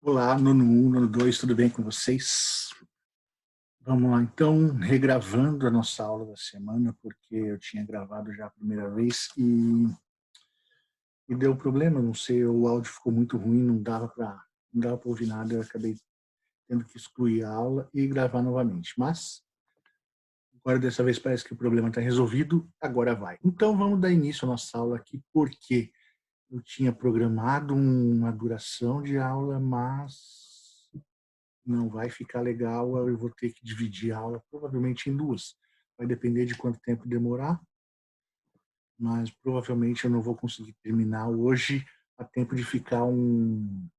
Olá, nono 1, nono 2, tudo bem com vocês? Vamos lá, então, regravando a nossa aula da semana, porque eu tinha gravado já a primeira vez e deu problema, não sei, o áudio ficou muito ruim, não dava para ouvir nada, eu acabei tendo que excluir a aula e gravar novamente. Mas, agora dessa vez parece que o problema está resolvido, agora vai. Então, vamos dar início à nossa aula aqui, porque eu tinha programado uma duração de aula, mas não vai ficar legal, eu vou ter que dividir a aula provavelmente em duas. Vai depender de quanto tempo demorar, mas provavelmente eu não vou conseguir terminar hoje a tempo de ficar uma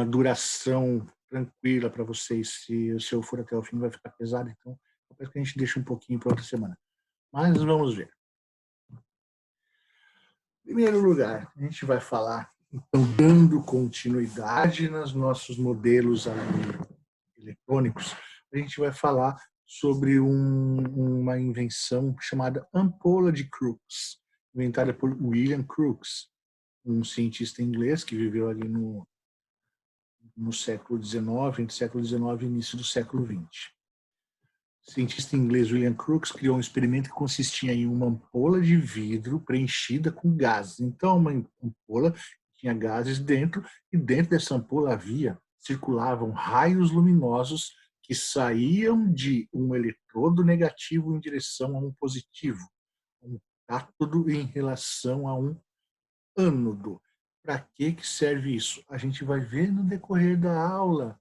duração tranquila para vocês. Se eu for até o fim, vai ficar pesado, então talvez que a gente deixe um pouquinho para outra semana. Mas vamos ver. Em primeiro lugar, a gente vai falar, então, dando continuidade nos nossos modelos eletrônicos, a gente vai falar sobre uma invenção chamada ampola de Crookes, inventada por William Crookes, um cientista inglês que viveu ali no século XIX, entre o século XIX e início do século XX. O cientista inglês William Crookes criou um experimento que consistia em uma ampola de vidro preenchida com gases. Então, uma ampola tinha gases dentro, e dentro dessa ampola circulavam raios luminosos que saíam de um eletrodo negativo em direção a um positivo, um cátodo em relação a um ânodo. Para que serve isso? A gente vai ver no decorrer da aula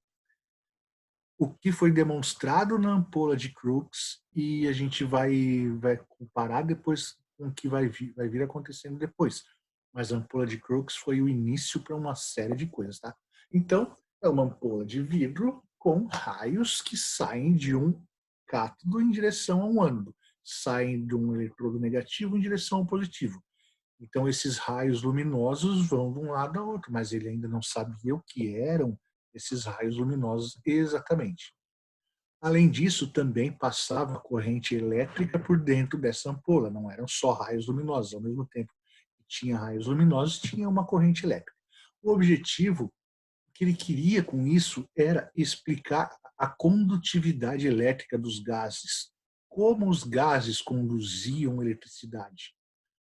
o que foi demonstrado na ampola de Crookes e a gente vai comparar depois com o que vai vir acontecendo depois. Mas a ampola de Crookes foi o início para uma série de coisas, tá? Então, é uma ampola de vidro com raios que saem de um cátodo em direção a um ânodo, saem de um eletrodo negativo em direção ao positivo. Então, esses raios luminosos vão de um lado ao outro, mas ele ainda não sabia o que eram esses raios luminosos exatamente. Além disso, também passava corrente elétrica por dentro dessa ampola, não eram só raios luminosos, ao mesmo tempo que tinha raios luminosos, tinha uma corrente elétrica. O objetivo que ele queria com isso era explicar a condutividade elétrica dos gases, como os gases conduziam eletricidade.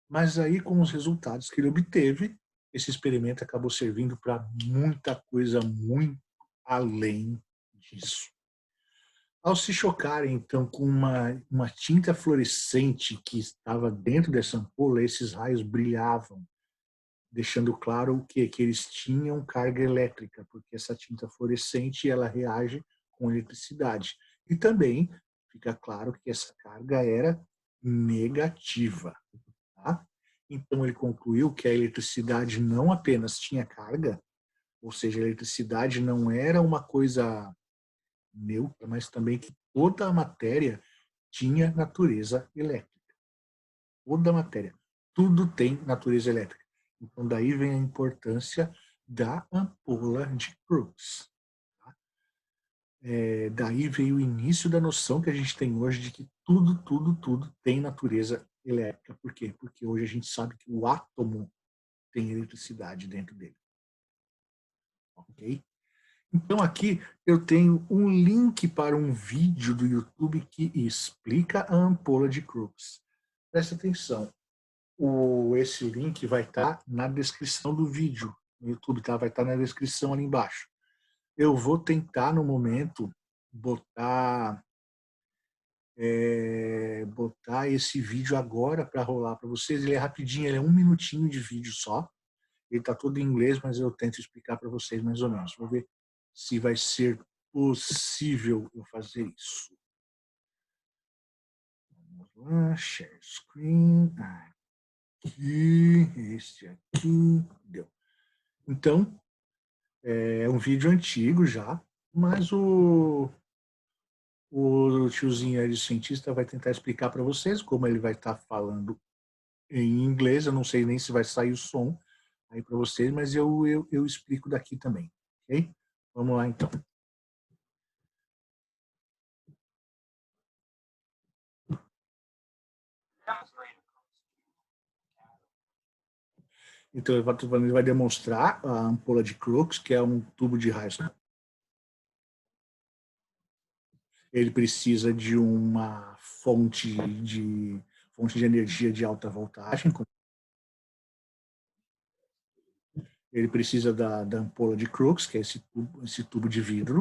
Mas aí, com os resultados que ele obteve, esse experimento acabou servindo para muita coisa muito além disso. Ao se chocarem, então, com uma tinta fluorescente que estava dentro dessa ampola, esses raios brilhavam, deixando claro que eles tinham carga elétrica, porque essa tinta fluorescente ela reage com eletricidade. E também fica claro que essa carga era negativa. Tá? Então, ele concluiu que a eletricidade não apenas tinha carga, ou seja, a eletricidade não era uma coisa neutra, mas também que toda a matéria tinha natureza elétrica. Toda a matéria. Tudo tem natureza elétrica. Então, daí vem a importância da ampola de Crookes. Tá? Daí veio o início da noção que a gente tem hoje de que tudo tem natureza elétrica. Por quê? Porque hoje a gente sabe que o átomo tem eletricidade dentro dele. Ok? Então aqui eu tenho um link para um vídeo do YouTube que explica a ampola de Crookes. Presta atenção, esse link vai estar na descrição do vídeo no YouTube, tá? Vai estar na descrição ali embaixo. Eu vou tentar no momento botar esse vídeo agora para rolar para vocês. Ele é rapidinho, ele é 1 minutinho de vídeo só. Ele está todo em inglês, mas eu tento explicar para vocês mais ou menos. Vou ver se vai ser possível eu fazer isso. Vamos lá, share screen. Aqui, este aqui, deu. Então, é um vídeo antigo já, mas o tiozinho aí de cientista vai tentar explicar para vocês como ele vai estar falando em inglês. Eu não sei nem se vai sair o som aí para vocês, mas eu explico daqui também, ok? Vamos lá, então. Então, ele vai demonstrar a ampola de Crookes, que é um tubo de raios. Ele precisa de uma fonte de energia de alta voltagem. Ele precisa da ampola de Crookes, que é esse tubo de vidro,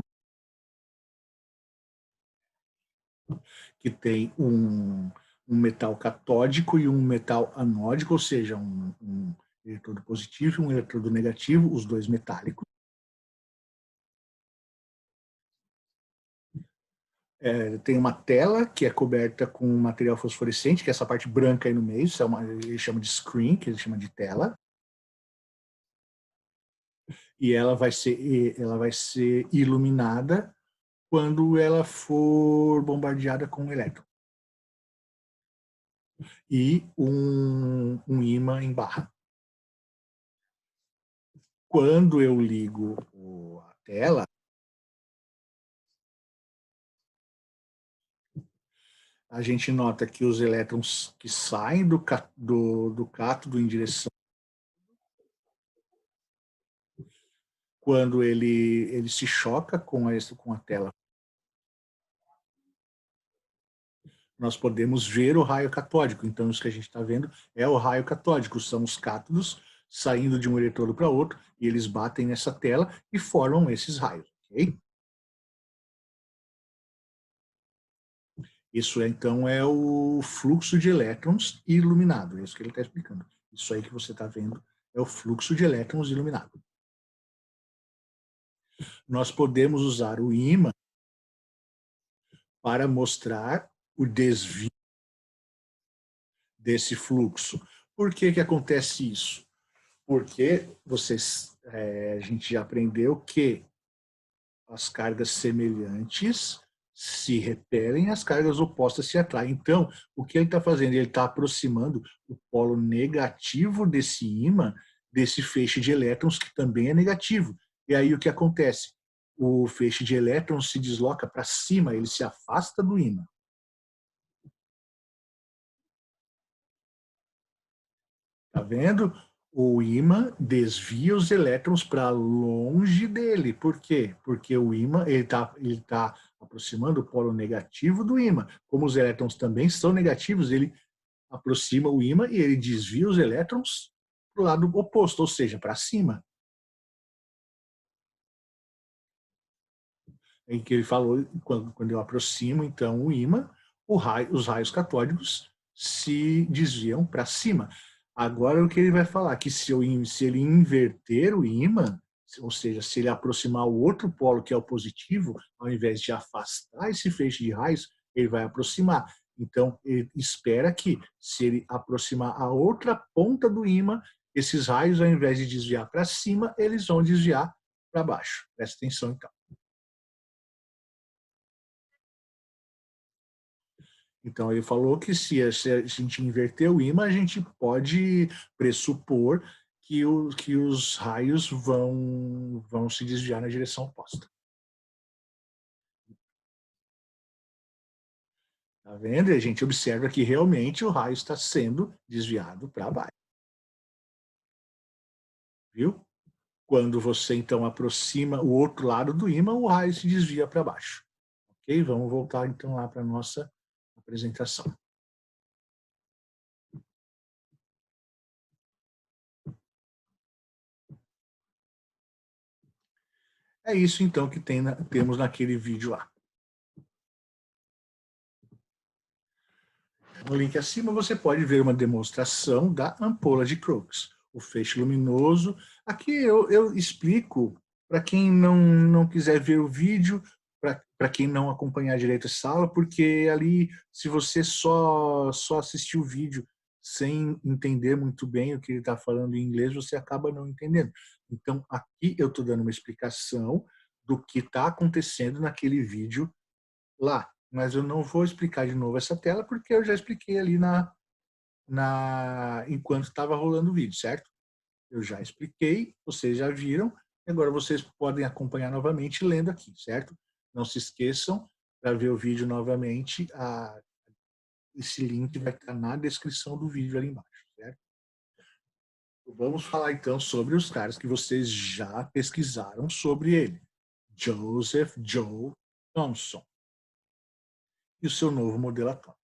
que tem um metal catódico e um metal anódico, ou seja, um eletrodo positivo e um eletrodo negativo, os dois metálicos. Tem uma tela que é coberta com material fosforescente, que é essa parte branca aí no meio, isso ele chama de screen, que ele chama de tela, e ela vai ser iluminada quando ela for bombardeada com um elétron. E um ímã em barra. Quando eu ligo a tela, a gente nota que os elétrons que saem do cátodo em direção, quando ele se choca com a tela, nós podemos ver o raio catódico. Então, isso que a gente está vendo é o raio catódico, são os cátodos saindo de um eletrodo para outro, e eles batem nessa tela e formam esses raios. Okay? Isso, então, é o fluxo de elétrons iluminado. É isso que ele está explicando. Isso aí que você está vendo é o fluxo de elétrons iluminado. Nós podemos usar o ímã para mostrar o desvio desse fluxo. Por que acontece isso? Porque a gente já aprendeu que as cargas semelhantes se repelem, as cargas opostas se atraem. Então, o que ele está fazendo? Ele está aproximando o polo negativo desse ímã desse feixe de elétrons que também é negativo. E aí o que acontece? O feixe de elétrons se desloca para cima, ele se afasta do ímã. Tá vendo? O ímã desvia os elétrons para longe dele. Por quê? Porque o ímã ele tá aproximando o polo negativo do ímã. Como os elétrons também são negativos, ele aproxima o ímã e ele desvia os elétrons para o lado oposto, ou seja, para cima. Em que ele falou, quando eu aproximo então o ímã, os raios catódicos se desviam para cima. Agora o que ele vai falar que se ele inverter o ímã, ou seja, se ele aproximar o outro polo que é o positivo, ao invés de afastar esse feixe de raios, ele vai aproximar. Então ele espera que se ele aproximar a outra ponta do ímã, esses raios, ao invés de desviar para cima, eles vão desviar para baixo. Presta atenção então. Então, ele falou que se a gente inverter o ímã, a gente pode pressupor que os raios vão se desviar na direção oposta. Tá vendo? E a gente observa que realmente o raio está sendo desviado para baixo. Viu? Quando você, então, aproxima o outro lado do ímã, o raio se desvia para baixo. Ok? Vamos voltar, então, lá para a nossa apresentação. É isso, então, que temos naquele vídeo lá. No link acima você pode ver uma demonstração da ampola de Crookes, o feixe luminoso. Aqui eu explico para quem não quiser ver o vídeo, para quem não acompanhar direito essa aula, porque ali, se você só assistir o vídeo sem entender muito bem o que ele está falando em inglês, você acaba não entendendo. Então, aqui eu estou dando uma explicação do que está acontecendo naquele vídeo lá, mas eu não vou explicar de novo essa tela porque eu já expliquei ali enquanto estava rolando o vídeo, certo? Eu já expliquei, vocês já viram, e agora vocês podem acompanhar novamente lendo aqui, certo? Não se esqueçam, para ver o vídeo novamente, esse link vai estar na descrição do vídeo ali embaixo, certo? Vamos falar então sobre os caras que vocês já pesquisaram sobre ele. Joseph Joe Thomson e o seu novo modelo atômico.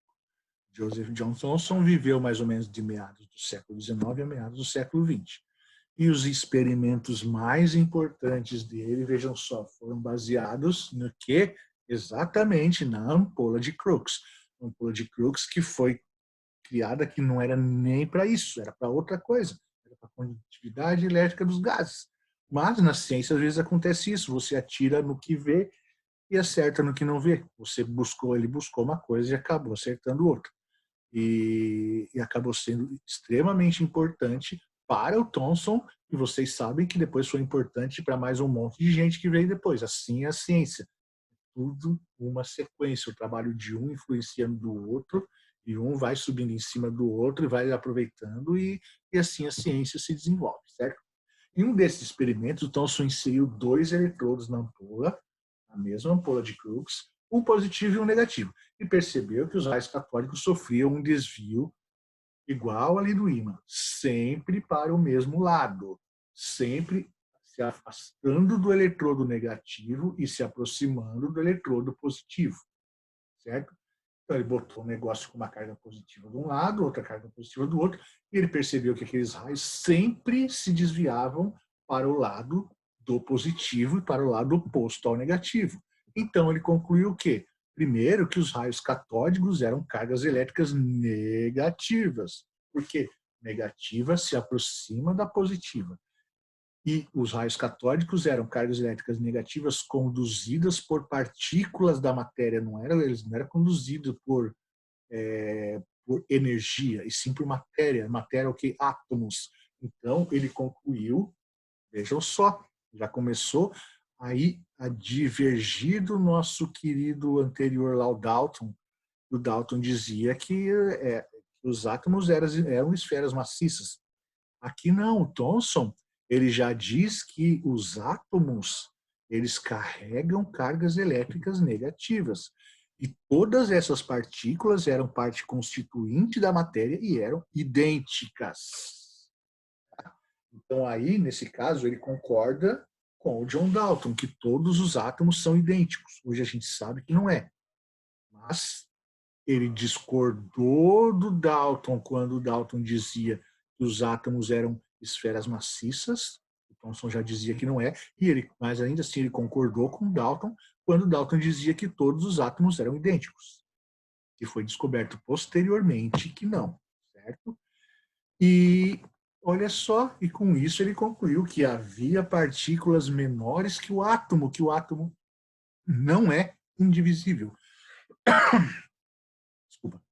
Joseph John Thomson viveu mais ou menos de meados do século XIX a meados do século XX. E os experimentos mais importantes dele, vejam só, foram baseados no que? Exatamente na ampola de Crookes. A ampola de Crookes que foi criada que não era nem para isso, era para outra coisa, era para a condutividade elétrica dos gases. Mas na ciência às vezes acontece isso, você atira no que vê e acerta no que não vê. Ele buscou uma coisa e acabou acertando outra. E acabou sendo extremamente importante para o Thomson, e vocês sabem que depois foi importante para mais um monte de gente que veio depois. Assim é a ciência. Tudo uma sequência. O trabalho de um influenciando do outro, e um vai subindo em cima do outro e vai aproveitando, e assim a ciência se desenvolve, certo? Em um desses experimentos, o Thomson inseriu 2 eletrodos na ampola, a mesma ampola de Crookes, um positivo e um negativo, e percebeu que os raios católicos sofriam um desvio igual ali do ímã, sempre para o mesmo lado, sempre se afastando do eletrodo negativo e se aproximando do eletrodo positivo, certo? Então ele botou um negócio com uma carga positiva de um lado, outra carga positiva do outro, e ele percebeu que aqueles raios sempre se desviavam para o lado do positivo e para o lado oposto ao negativo. Então ele concluiu o quê? Primeiro, que os raios catódicos eram cargas elétricas negativas, porque negativa se aproxima da positiva. E os raios catódicos eram cargas elétricas negativas conduzidas por partículas da matéria, eles não eram conduzidos por energia, e sim por matéria. Matéria é o que? Átomos. Então, ele concluiu, vejam só, já começou aí a divergir do nosso querido anterior lá, o Dalton. O Dalton dizia que os átomos eram esferas maciças. Aqui não, o Thomson, ele já diz que os átomos, eles carregam cargas elétricas negativas. E todas essas partículas eram parte constituinte da matéria e eram idênticas. Então aí, nesse caso, ele concorda com o John Dalton, que todos os átomos são idênticos. Hoje a gente sabe que não é. Mas ele discordou do Dalton quando o Dalton dizia que os átomos eram esferas maciças. O Thomson já dizia que não é, mas ainda assim ele concordou com o Dalton quando o Dalton dizia que todos os átomos eram idênticos, que foi descoberto posteriormente que não, certo? E olha só, e com isso ele concluiu que havia partículas menores que o átomo não é indivisível. Desculpa.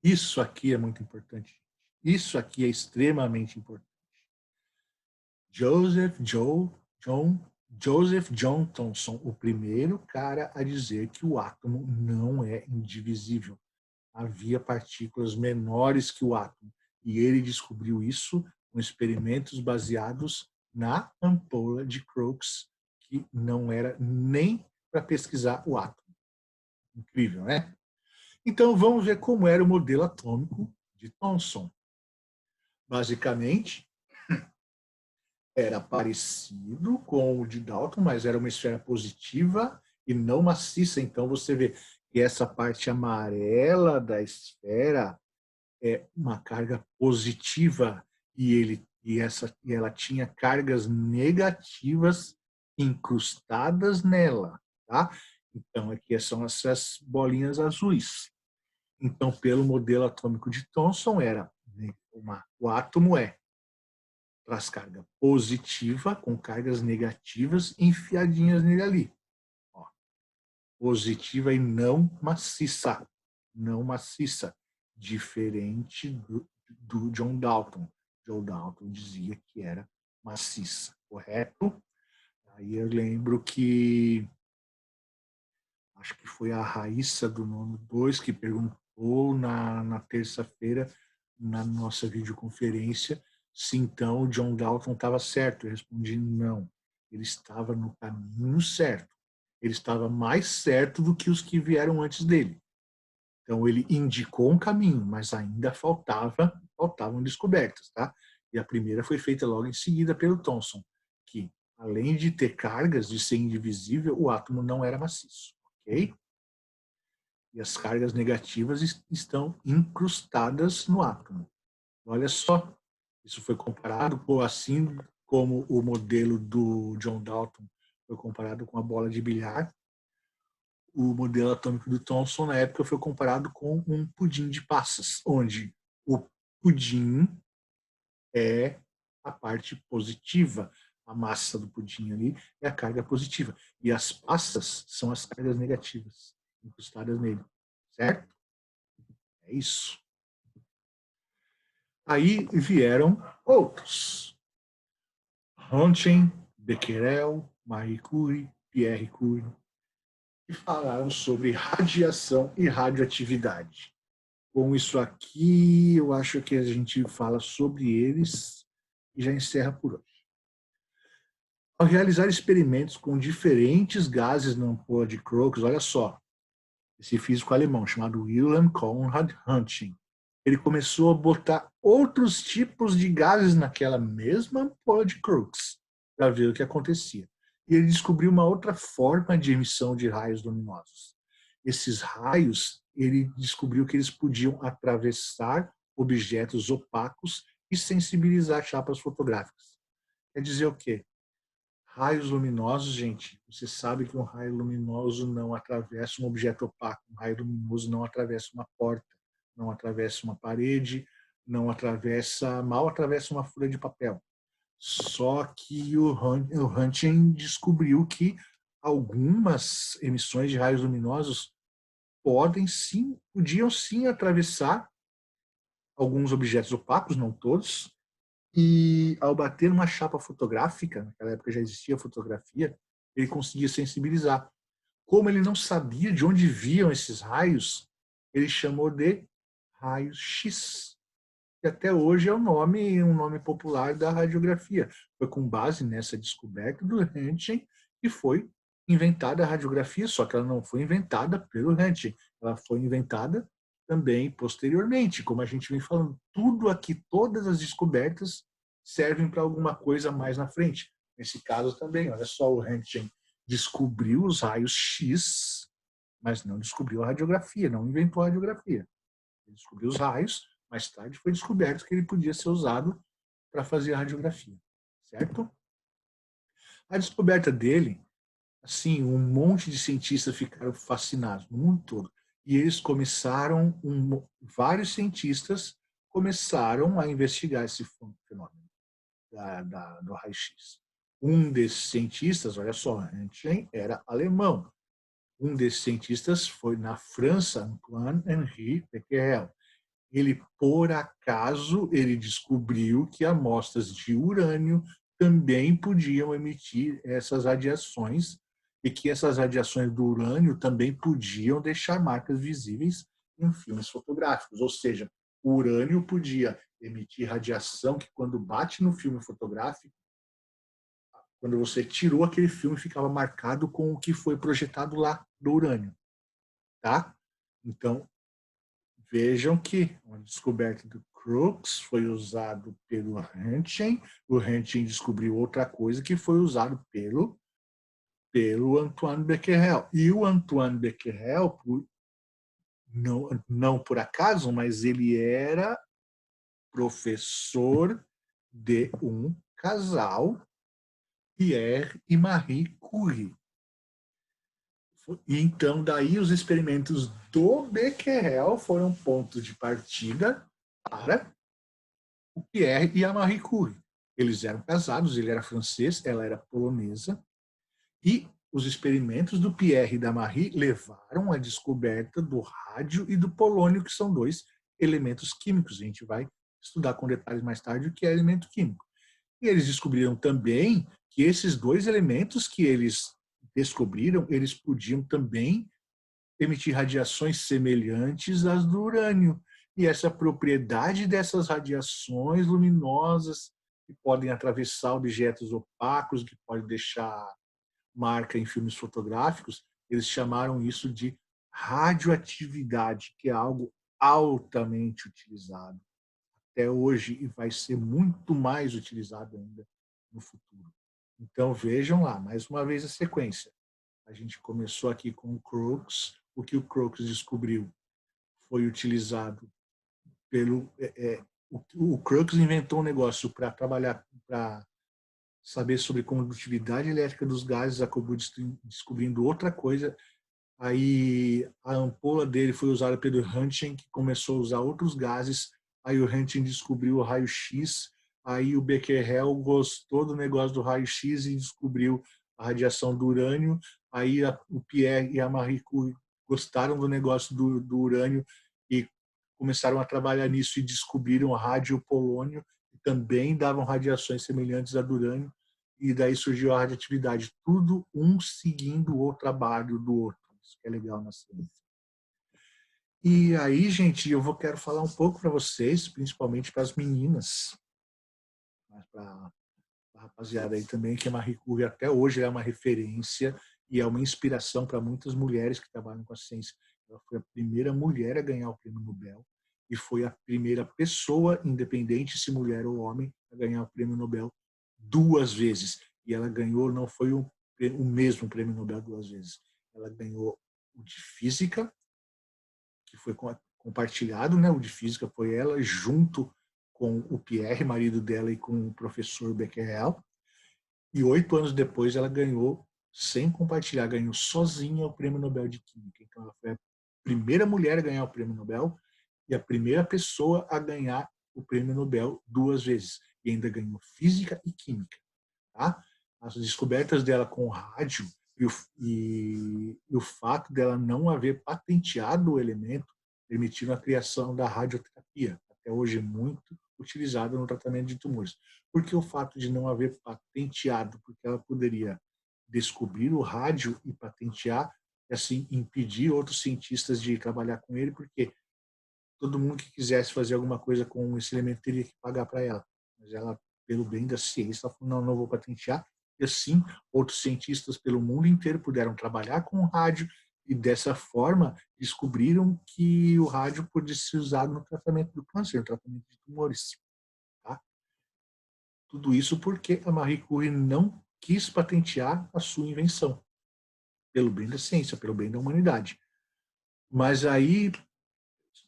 Isso aqui é muito importante. Isso aqui é extremamente importante. Joseph John Thomson, o primeiro cara a dizer que o átomo não é indivisível. Havia partículas menores que o átomo. E ele descobriu isso com experimentos baseados na ampola de Crookes, que não era nem para pesquisar o átomo. Incrível, né? Então, vamos ver como era o modelo atômico de Thomson. Basicamente, era parecido com o de Dalton, mas era uma esfera positiva e não maciça. Então, você vê que essa parte amarela da esfera é uma carga positiva e ela tinha cargas negativas incrustadas nela, tá? Então, aqui são essas bolinhas azuis. Então, pelo modelo atômico de Thomson, o átomo traz carga positiva com cargas negativas enfiadinhas nele ali. Ó, positiva e não maciça. Não maciça. Diferente do John Dalton. John Dalton dizia que era maciça, correto? Aí eu lembro que acho que foi a Raíssa do Nono 2 que perguntou na terça-feira, na nossa videoconferência, se então o John Dalton estava certo. Eu respondi não. Ele estava no caminho certo. Ele estava mais certo do que os que vieram antes dele. Então ele indicou um caminho, mas ainda faltava faltavam descobertas, tá? E a primeira foi feita logo em seguida pelo Thomson, que, além de ter cargas, de ser indivisível, o átomo não era maciço, ok? E as cargas negativas estão incrustadas no átomo. Olha só, isso foi comparado com, assim como o modelo do John Dalton foi comparado com a bola de bilhar, o modelo atômico do Thomson, na época, foi comparado com um pudim de passas, onde o pudim é a parte positiva, a massa do pudim ali é a carga positiva, e as passas são as cargas negativas incrustadas nele, certo? É isso. Aí vieram outros. Rontgen, Becquerel, Marie Curie, Pierre Curie, que falaram sobre radiação e radioatividade. Com isso aqui, eu acho que a gente fala sobre eles e já encerra por hoje. Ao realizar experimentos com diferentes gases na ampola de Crookes, olha só, esse físico alemão chamado Wilhelm Conrad Rontgen, ele começou a botar outros tipos de gases naquela mesma ampola de Crookes para ver o que acontecia. E ele descobriu uma outra forma de emissão de raios luminosos. Esses raios, ele descobriu que eles podiam atravessar objetos opacos e sensibilizar chapas fotográficas. Quer dizer o quê? Raios luminosos, gente, você sabe que um raio luminoso não atravessa um objeto opaco, um raio luminoso não atravessa uma porta, não atravessa uma parede, não atravessa, mal atravessa uma folha de papel. Só que o Röntgen descobriu que algumas emissões de raios luminosos podiam sim atravessar alguns objetos opacos, não todos, e ao bater numa chapa fotográfica, naquela época já existia fotografia, ele conseguia sensibilizar. Como ele não sabia de onde vinham esses raios, ele chamou de raios X, que até hoje é um nome popular da radiografia. Foi com base nessa descoberta do Röntgen que foi inventada a radiografia, só que ela não foi inventada pelo Röntgen, ela foi inventada também posteriormente, como a gente vem falando, tudo aqui, todas as descobertas servem para alguma coisa mais na frente. Nesse caso também, olha só, o Röntgen descobriu os raios X, mas não descobriu a radiografia, não inventou a radiografia. Ele descobriu os raios, mais tarde foi descoberto que ele podia ser usado para fazer a radiografia, certo? A descoberta dele, assim, um monte de cientistas ficaram fascinados no mundo todo. E eles começaram, vários cientistas começaram a investigar esse fenômeno do raio-x. Um desses cientistas, olha só, Einstein era alemão. Um desses cientistas foi na França, Antoine-Henri Becquerel. Ele, por acaso, ele descobriu que amostras de urânio também podiam emitir essas radiações e que essas radiações do urânio também podiam deixar marcas visíveis em filmes fotográficos. Ou seja, o urânio podia emitir radiação que, quando bate no filme fotográfico, quando você tirou aquele filme, ficava marcado com o que foi projetado lá do urânio. Tá? Então, vejam que a descoberta do Crookes foi usado pelo Röntgen, o Röntgen descobriu outra coisa que foi usado pelo Antoine Becquerel. E o Antoine Becquerel, não por acaso, mas ele era professor de um casal, Pierre e Marie Curie. E então, daí os experimentos do Becquerel foram ponto de partida para o Pierre e a Marie Curie. Eles eram casados, ele era francês, ela era polonesa, e os experimentos do Pierre e da Marie levaram à descoberta do rádio e do polônio, que são dois elementos químicos. A gente vai estudar com detalhes mais tarde o que é elemento químico. E eles descobriram também que esses dois elementos que eles descobriram, eles podiam também emitir radiações semelhantes às do urânio. E essa propriedade dessas radiações luminosas, que podem atravessar objetos opacos, que podem deixar marca em filmes fotográficos, eles chamaram isso de radioatividade, que é algo altamente utilizado até hoje e vai ser muito mais utilizado ainda no futuro. Então, vejam lá, mais uma vez a sequência. A gente começou aqui com o Crookes. O que o Crookes descobriu foi utilizado pelo... o Crookes inventou um negócio para trabalhar, para saber sobre condutividade elétrica dos gases, acabou descobrindo outra coisa. Aí a ampola dele foi usada pelo Röntgen, que começou a usar outros gases. Aí o Röntgen descobriu o raio-x. Aí o Becquerel gostou do negócio do raio-x e descobriu a radiação do urânio. Aí o Pierre e a Marie Curie gostaram do negócio do urânio e começaram a trabalhar nisso e descobriram o rádio-polônio, que também davam radiações semelhantes à do urânio. E daí surgiu a radioatividade. Tudo um seguindo o trabalho do outro. Isso que é legal na ciência. E aí, gente, quero falar um pouco para vocês, principalmente para as meninas, mas para a rapaziada aí também, que a Marie Curie até hoje é uma referência e é uma inspiração para muitas mulheres que trabalham com a ciência. Ela foi a primeira mulher a ganhar o prêmio Nobel e foi a primeira pessoa, independente se mulher ou homem, a ganhar o prêmio Nobel 2 vezes. E ela ganhou, não foi o mesmo prêmio Nobel 2 vezes. Ela ganhou o de física, que foi compartilhado, né? O de física foi ela, junto com o Pierre, marido dela, e com o professor Becquerel. E 8 anos depois ela ganhou, sem compartilhar, ganhou sozinha o prêmio Nobel de Química. Então ela foi a primeira mulher a ganhar o prêmio Nobel e a primeira pessoa a ganhar o prêmio Nobel 2 vezes. E ainda ganhou física e química. Tá? As descobertas dela com o rádio e o fato dela não haver patenteado o elemento permitiram a criação da radioterapia, até hoje muito utilizada no tratamento de tumores. Por que o fato de não haver patenteado? Porque ela poderia descobrir o rádio e patentear e assim impedir outros cientistas de trabalhar com ele, porque todo mundo que quisesse fazer alguma coisa com esse elemento teria que pagar para ela. Mas ela, pelo bem da ciência, ela falou, não vou patentear. E assim, outros cientistas pelo mundo inteiro puderam trabalhar com o rádio e dessa forma descobriram que o rádio podia ser usado no tratamento do câncer, no tratamento de tumores. Tá? Tudo isso porque a Marie Curie não quis patentear a sua invenção, pelo bem da ciência, pelo bem da humanidade. Mas aí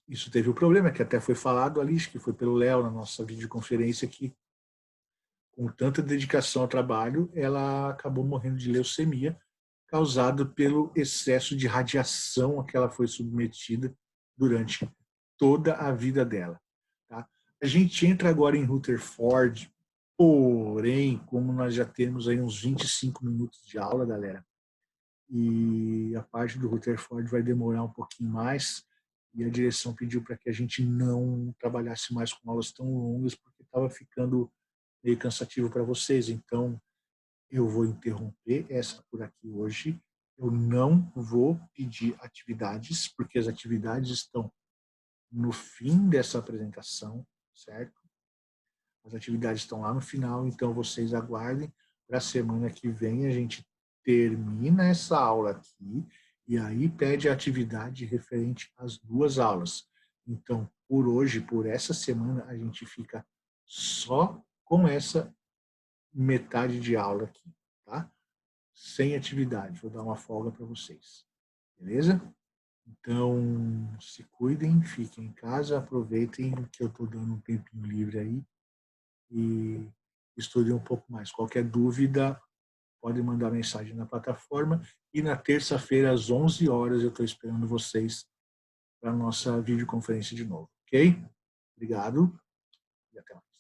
isso teve um problema, que até foi falado ali, que foi pelo Léo na nossa videoconferência, que com tanta dedicação ao trabalho, ela acabou morrendo de leucemia, causado pelo excesso de radiação a que ela foi submetida durante toda a vida dela. Tá? A gente entra agora em Rutherford, porém, como nós já temos aí uns 25 minutos de aula, galera, e a parte do Rutherford vai demorar um pouquinho mais, e a direção pediu para que a gente não trabalhasse mais com aulas tão longas, porque estava ficando meio cansativo para vocês. Então, eu vou interromper essa por aqui hoje. Eu não vou pedir atividades, porque as atividades estão no fim dessa apresentação, certo? As atividades estão lá no final, então vocês aguardem. Para a semana que vem a gente termina essa aula aqui e aí pede a atividade referente às 2 aulas. Então, por hoje, por essa semana, a gente fica só com essa metade de aula aqui, tá? Sem atividade. Vou dar uma folga para vocês. Beleza? Então, se cuidem, fiquem em casa, aproveitem que eu estou dando um tempinho livre aí e estudem um pouco mais. Qualquer dúvida, pode mandar mensagem na plataforma. E na terça-feira, às 11 horas, eu estou esperando vocês para a nossa videoconferência de novo, ok? Obrigado e até mais.